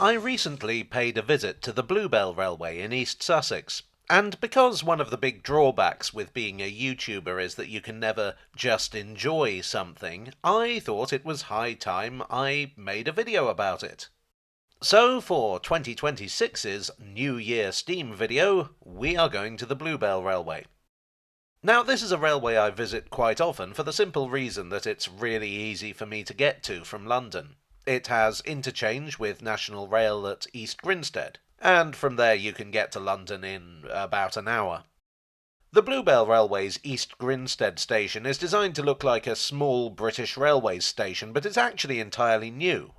I recently paid a visit to the Bluebell Railway in East Sussex, and because one of the big drawbacks with being a YouTuber is that you can never just enjoy something, I thought it was high time I made a video about it. So for 2026's New Year Steam video, we are going to the Bluebell Railway. Now, this is a railway I visit quite often for the simple reason that it's really easy for me to get to from London. It has interchange with National Rail at East Grinstead, and from there you can get to London in about an hour. The Bluebell Railway's East Grinstead station is designed to look like a small British Railways station, but it's actually entirely new.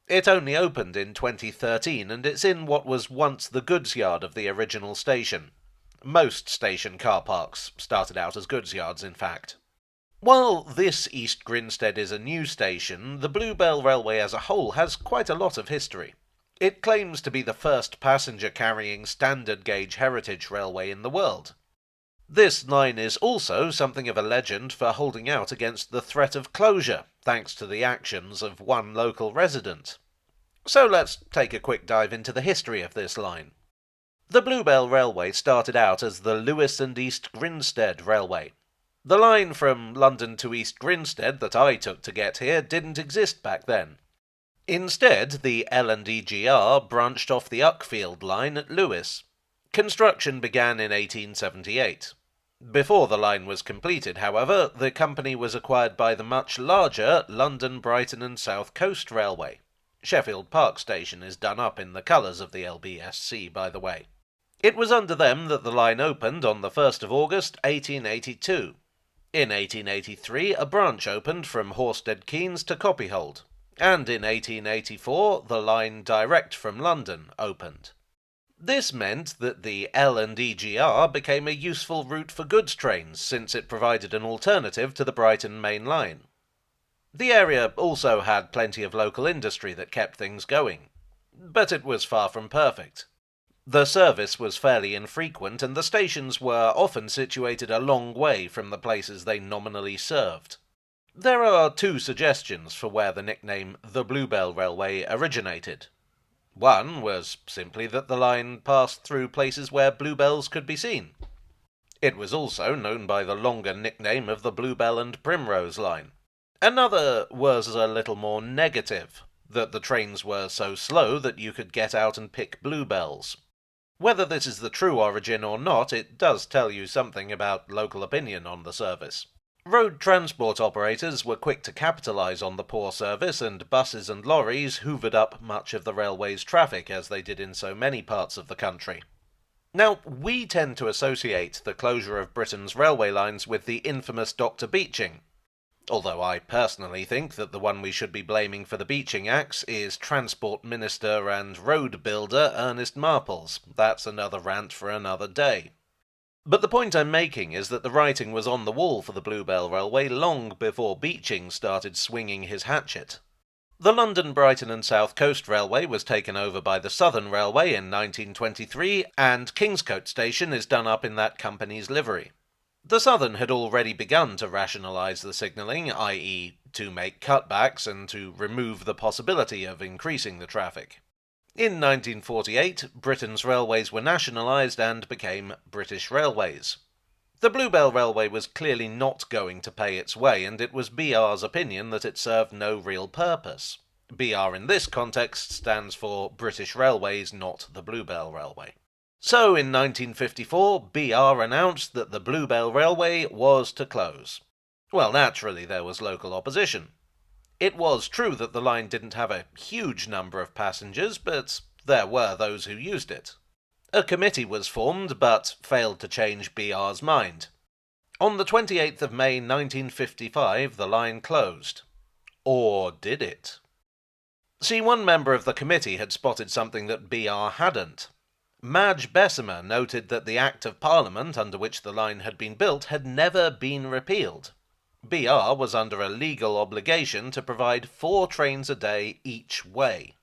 It only opened in 2013, and it's in what was once the goods yard of the original station. Most station car parks started out as goods yards, in fact. While this East Grinstead is a new station, the Bluebell Railway as a whole has quite a lot of history. It claims to be the first passenger-carrying standard-gauge heritage railway in the world. This line is also something of a legend for holding out against the threat of closure, thanks to the actions of one local resident. So let's take a quick dive into the history of this line. The Bluebell Railway started out as the Lewes and East Grinstead Railway. The line from London to East Grinstead that I took to get here didn't exist back then. Instead, the L&EGR branched off the Uckfield line at Lewes. Construction began in 1878. Before the line was completed, however, the company was acquired by the much larger London, Brighton and South Coast Railway. Sheffield Park Station is done up in the colours of the LBSC, by the way. It was under them that the line opened on the 1st of August 1882. In 1883, a branch opened from Horsted Keynes to Copyhold, and in 1884, the line direct from London opened. This meant that the L&EGR became a useful route for goods trains, since it provided an alternative to the Brighton Main Line. The area also had plenty of local industry that kept things going, but it was far from perfect. The service was fairly infrequent, and the stations were often situated a long way from the places they nominally served. There are two suggestions for where the nickname the Bluebell Railway originated. One was simply that the line passed through places where bluebells could be seen. It was also known by the longer nickname of the Bluebell and Primrose line. Another was a little more negative, that the trains were so slow that you could get out and pick bluebells. Whether this is the true origin or not, it does tell you something about local opinion on the service. Road transport operators were quick to capitalise on the poor service, and buses and lorries hoovered up much of the railway's traffic, as they did in so many parts of the country. Now, we tend to associate the closure of Britain's railway lines with the infamous Dr. Beeching, although I personally think that the one we should be blaming for the Beeching axe is Transport Minister and road builder Ernest Marples. That's another rant for another day. But the point I'm making is that the writing was on the wall for the Bluebell Railway long before Beeching started swinging his hatchet. The London, Brighton and South Coast Railway was taken over by the Southern Railway in 1923, and Kingscote Station is done up in that company's livery. The Southern had already begun to rationalise the signalling, i.e. to make cutbacks and to remove the possibility of increasing the traffic. In 1948, Britain's railways were nationalised and became British Railways. The Bluebell Railway was clearly not going to pay its way, and it was BR's opinion that it served no real purpose. BR in this context stands for British Railways, not the Bluebell Railway. So in 1954, BR announced that the Bluebell Railway was to close. Well, naturally there was local opposition. It was true that the line didn't have a huge number of passengers, but there were those who used it. A committee was formed, but failed to change BR's mind. On the 28th of May 1955, the line closed. Or did it? See, one member of the committee had spotted something that BR hadn't. Madge Bessemer noted that the Act of Parliament under which the line had been built had never been repealed. BR was under a legal obligation to provide 4 trains a day each way.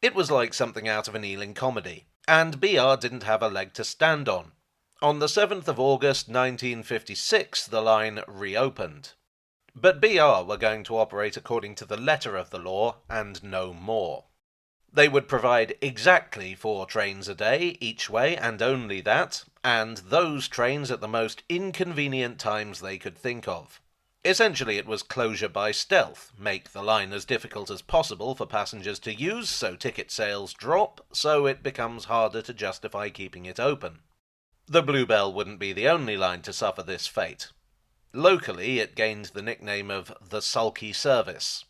It was like something out of an Ealing comedy, and BR didn't have a leg to stand on. On the 7th of August 1956, the line reopened. But BR were going to operate according to the letter of the law and no more. They would provide exactly 4 trains a day each way, and only that, and those trains at the most inconvenient times they could think of. Essentially, it was closure by stealth, make the line as difficult as possible for passengers to use so ticket sales drop, so it becomes harder to justify keeping it open. The Bluebell wouldn't be the only line to suffer this fate. Locally, it gained the nickname of the Sulky Service.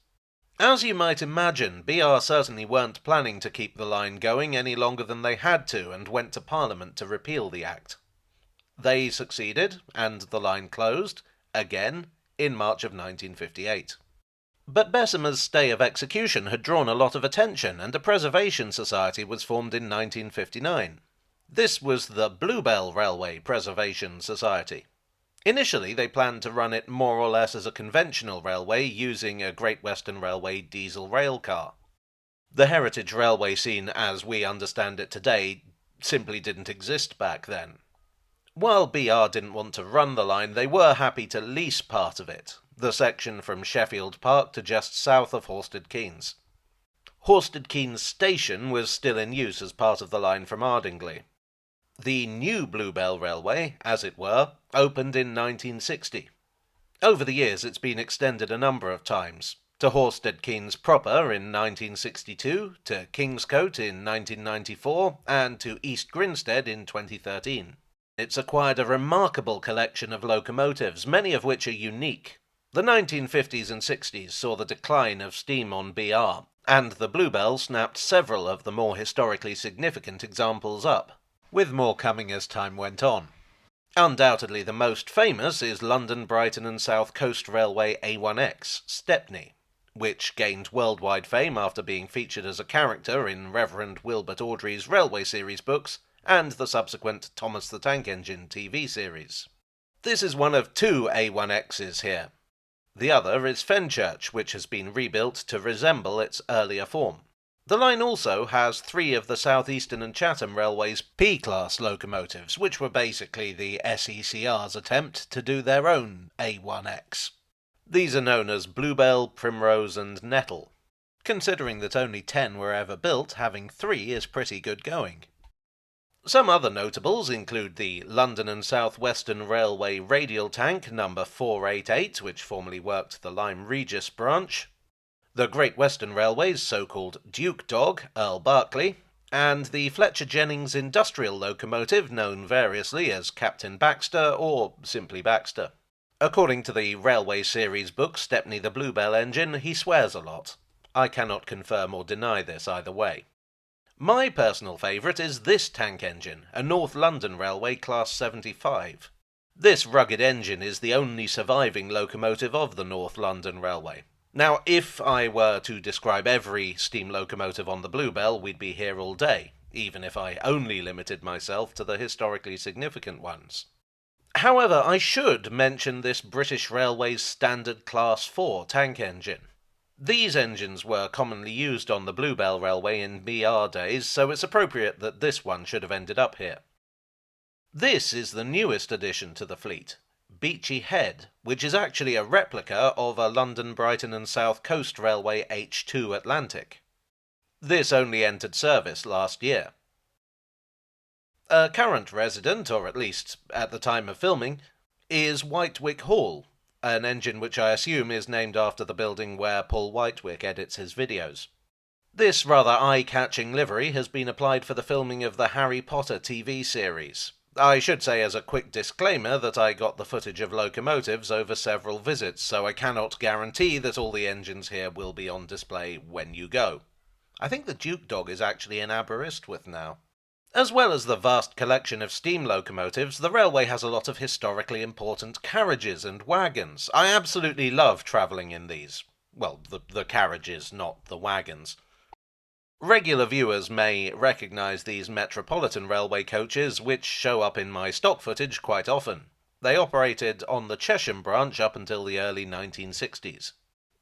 As you might imagine, BR certainly weren't planning to keep the line going any longer than they had to, and went to Parliament to repeal the Act. They succeeded, and the line closed, again, in March of 1958. But Bessemer's stay of execution had drawn a lot of attention, and a preservation society was formed in 1959. This was the Bluebell Railway Preservation Society. Initially, they planned to run it more or less as a conventional railway using a Great Western Railway diesel rail car. The heritage railway scene as we understand it today simply didn't exist back then. While BR didn't want to run the line, they were happy to lease part of it, the section from Sheffield Park to just south of Horsted Keynes. Horsted Keynes Station was still in use as part of the line from Ardingly. The new Bluebell Railway, as it were, opened in 1960. Over the years it's been extended a number of times, to Horsted Keynes proper in 1962, to Kingscote in 1994, and to East Grinstead in 2013. It's acquired a remarkable collection of locomotives, many of which are unique. The 1950s and 60s saw the decline of steam on BR, and the Bluebell snapped several of the more historically significant examples up, with more coming as time went on. Undoubtedly the most famous is London, Brighton and South Coast Railway A1X, Stepney, which gained worldwide fame after being featured as a character in Reverend Wilbert Awdry's Railway Series books and the subsequent Thomas the Tank Engine TV series. This is one of 2 A1Xs here. The other is Fenchurch, which has been rebuilt to resemble its earlier form. The line also has 3 of the South Eastern and Chatham Railway's P-class locomotives, which were basically the SECR's attempt to do their own A1X. These are known as Bluebell, Primrose and Nettle. Considering that only 10 were ever built, having 3 is pretty good going. Some other notables include the London and South Western Railway radial tank number 488, which formerly worked the Lyme Regis branch, the Great Western Railway's so-called Duke Dog, Earl Barclay, and the Fletcher Jennings industrial locomotive known variously as Captain Baxter or simply Baxter. According to the Railway Series book Stepney the Bluebell Engine, he swears a lot. I cannot confirm or deny this either way. My personal favourite is this tank engine, a North London Railway Class 75. This rugged engine is the only surviving locomotive of the North London Railway. Now, if I were to describe every steam locomotive on the Bluebell, we'd be here all day, even if I only limited myself to the historically significant ones. However, I should mention this British Railways Standard Class 4 tank engine. These engines were commonly used on the Bluebell Railway in BR days, so it's appropriate that this one should have ended up here. This is the newest addition to the fleet, Beachy Head, which is actually a replica of a London, Brighton and South Coast Railway H2 Atlantic. This only entered service last year. A current resident, or at least at the time of filming, is Whitewick Hall, an engine which I assume is named after the building where Paul Whitewick edits his videos. This rather eye-catching livery has been applied for the filming of the Harry Potter TV series. I should say as a quick disclaimer that I got the footage of locomotives over several visits, so I cannot guarantee that all the engines here will be on display when you go. I think the Duke Dog is actually in Aberystwyth now. As well as the vast collection of steam locomotives, the railway has a lot of historically important carriages and wagons. I absolutely love travelling in these. Well, the carriages, not the wagons. Regular viewers may recognise these Metropolitan Railway coaches, which show up in my stock footage quite often. They operated on the Chesham branch up until the early 1960s.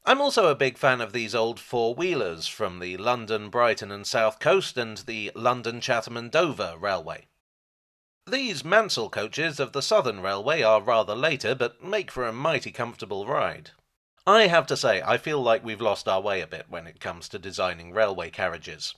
I'm also a big fan of these old four-wheelers from the London, Brighton and South Coast and the London, Chatham and Dover Railway. These Mansell coaches of the Southern Railway are rather later, but make for a mighty comfortable ride. I have to say, I feel like we've lost our way a bit when it comes to designing railway carriages.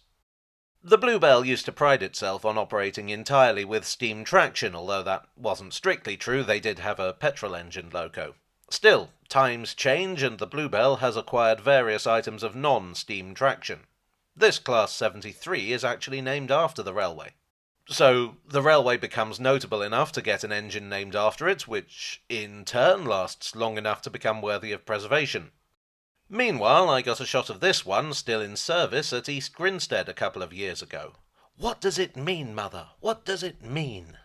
The Bluebell used to pride itself on operating entirely with steam traction, although that wasn't strictly true. They did have a petrol-engined loco. Still, times change and the Bluebell has acquired various items of non-steam traction. This Class 73 is actually named after the railway. So, the railway becomes notable enough to get an engine named after it, which in turn lasts long enough to become worthy of preservation. Meanwhile, I got a shot of this one still in service at East Grinstead a couple of years ago. What does it mean, Mother? What does it mean?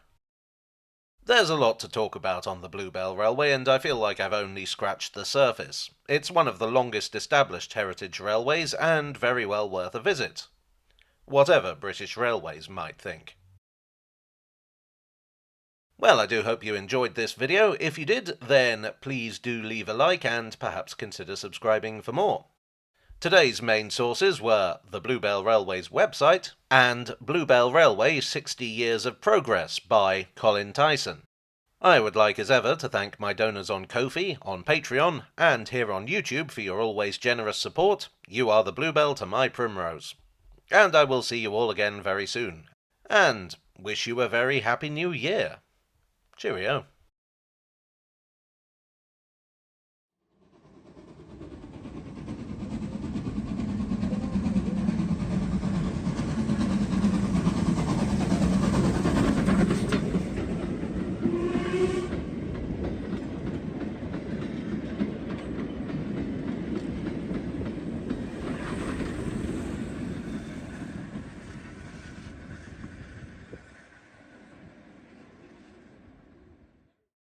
There's a lot to talk about on the Bluebell Railway, and I feel like I've only scratched the surface. It's one of the longest established heritage railways, and very well worth a visit. Whatever British Railways might think. Well, I do hope you enjoyed this video. If you did, then please do leave a like and perhaps consider subscribing for more. Today's main sources were the Bluebell Railway's website and Bluebell Railway 60 Years of Progress by Colin Tyson. I would like as ever to thank my donors on Ko-fi, on Patreon, and here on YouTube for your always generous support. You are the Bluebell to my primrose. And I will see you all again very soon. And wish you a very happy new year. Cheerio.